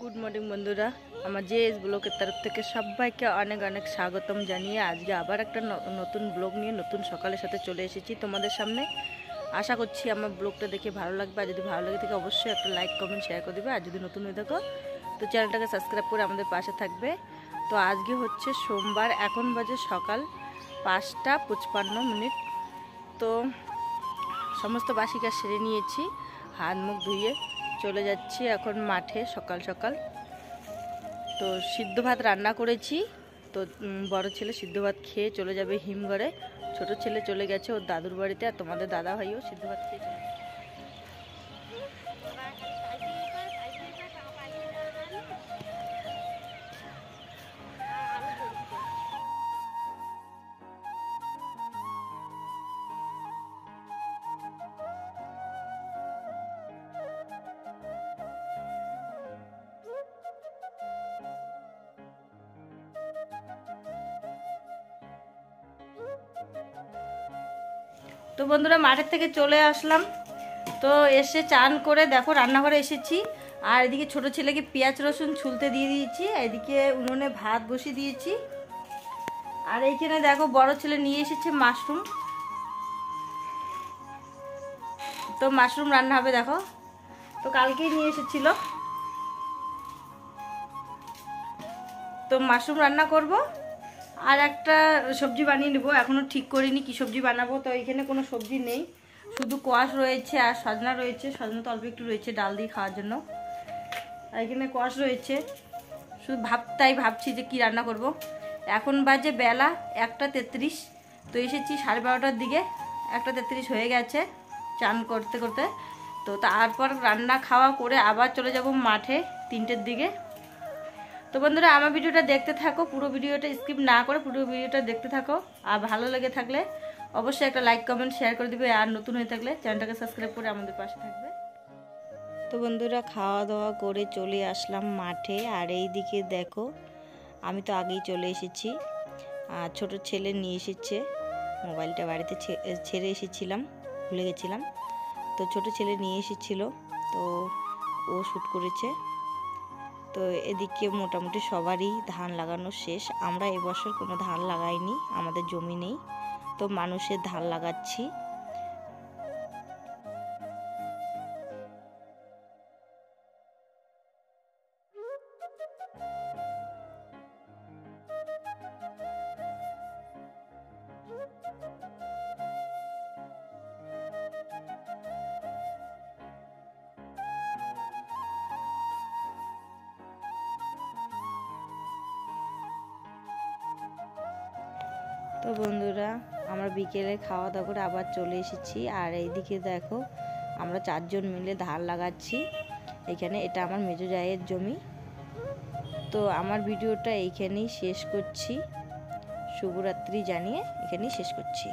Good morning বন্ধুরা, আমার JS ব্লগের তরফ থেকে সবাইকে অনেক অনেক স্বাগতম জানিয়ে আজকে আবার একটা নতুন ব্লগ নিয়ে নতুন সকালের সাথে চলে এসেছি তোমাদের সামনে। আশা করছি আমার ব্লগটা দেখে ভালো লাগবে, আর যদি ভালো লাগে থাকে অবশ্যই একটা লাইক কমেন্ট শেয়ার করে দেবে, আর যদি নতুন হয়ে থাকো তো চ্যানেলটাকে সাবস্ক্রাইব করে আমাদের পাশে থাকবে। তো আজকে হচ্ছে সোমবার, এখন বাজে সকাল 5:55। তো সমস্ত বাসি কাজ সেরে নিয়েছি, হাত মুখ ধুয়ে চলে যাচ্ছি এখন মাঠে সকাল সকাল। তো সিদ্ধ ভাত রান্না করেছি, তো বড় ছেলে সিদ্ধ ভাত খেয়ে চলে যাবে হিমঘরে, ছোট ছেলে চলে গেছে ওর দাদুর বাড়িতে, আর তোমাদের দাদা ভাইও সিদ্ধ ভাত খেয়ে চলে গেছে। তো বন্ধুরা মাঠের থেকে চলে আসলাম, তো এসে চান করে দেখো রান্নাঘরে এসেছি, আর এদিকে ছোট ছেলেকে পেঁয়াজ রসুন ছুলতে দিয়ে দিয়েছি, এদিকে উনুনে ভাত বসিয়ে দিয়েছি, আর এইখানে দেখো বড় ছেলে নিয়ে এসেছে মাশরুম, তো মাশরুম রান্না হবে দেখো, তো কালকেই নিয়ে এসেছিল, তো মাশরুম রান্না করব, আর একটা সবজি বানিয়ে নেবো, এখনো ঠিক করিনি কি সবজি বানাবো। তো এখানে কোনো সবজি নেই, শুধু কোয়াশ রয়েছে আর সজনা রয়েছে, সজনা তো অল্প একটু রয়েছে ডাল দিয়ে খাওয়ার জন্য, আর এখানে কোয়াশ রয়েছে, শুধু তাই ভাবছি যে কি রান্না করব। এখন বাজে বেলা 1:33, তো এসেছি 12:30টার দিকে, 1:33 হয়ে গেছে চান করতে করতে। তো তারপর রান্না খাওয়া করে আবার চলে যাব মাঠে 3টের দিকে। তো বন্ধুরা আমার ভিডিওটা দেখতে থাকো, পুরো ভিডিওটা স্কিপ না করে পুরো ভিডিওটা দেখতে থাকো, আর ভালো লেগে থাকলে অবশ্যই একটা লাইক কমেন্ট শেয়ার করে দিবে, আর নতুন হয়ে থাকলে চ্যানেলটাকে সাবস্ক্রাইব করে আমাদের পাশে থাকবে। তো বন্ধুরা খাওয়া দাওয়া করে চলে আসলাম মাঠে, আর এই দিকে দেখো আমি তো আগেই চলে এসেছি, আর ছোট ছেলে নিয়ে এসেছে মোবাইলটা, বাড়িতে ছেড়ে এসেছিলাম, ভুলে গেছিলাম, তো ছোট ছেলে নিয়ে এসেছিল, তো ও শ্যুট করেছে। তো এদিকে মোটামুটি সবারই ধান লাগানো শেষ, আমরা এবছর কোনো ধান লাগাইনি, আমাদের জমি নেই, তো মানুষের ধান লাগাচ্ছি। তো বন্ধুরা আমরা বিকেলে খাওয়া দাওয়া করে আবার চলে এসেছি, আর এইদিকে দেখো আমরা 4 জন মিলে ধান লাগাচ্ছি এখানে, এটা আমার মেজো জায়ের জমি। তো আমার ভিডিওটা এইখানেই শেষ করছি, শুভরাত্রি জানিয়ে এখানেই শেষ করছি।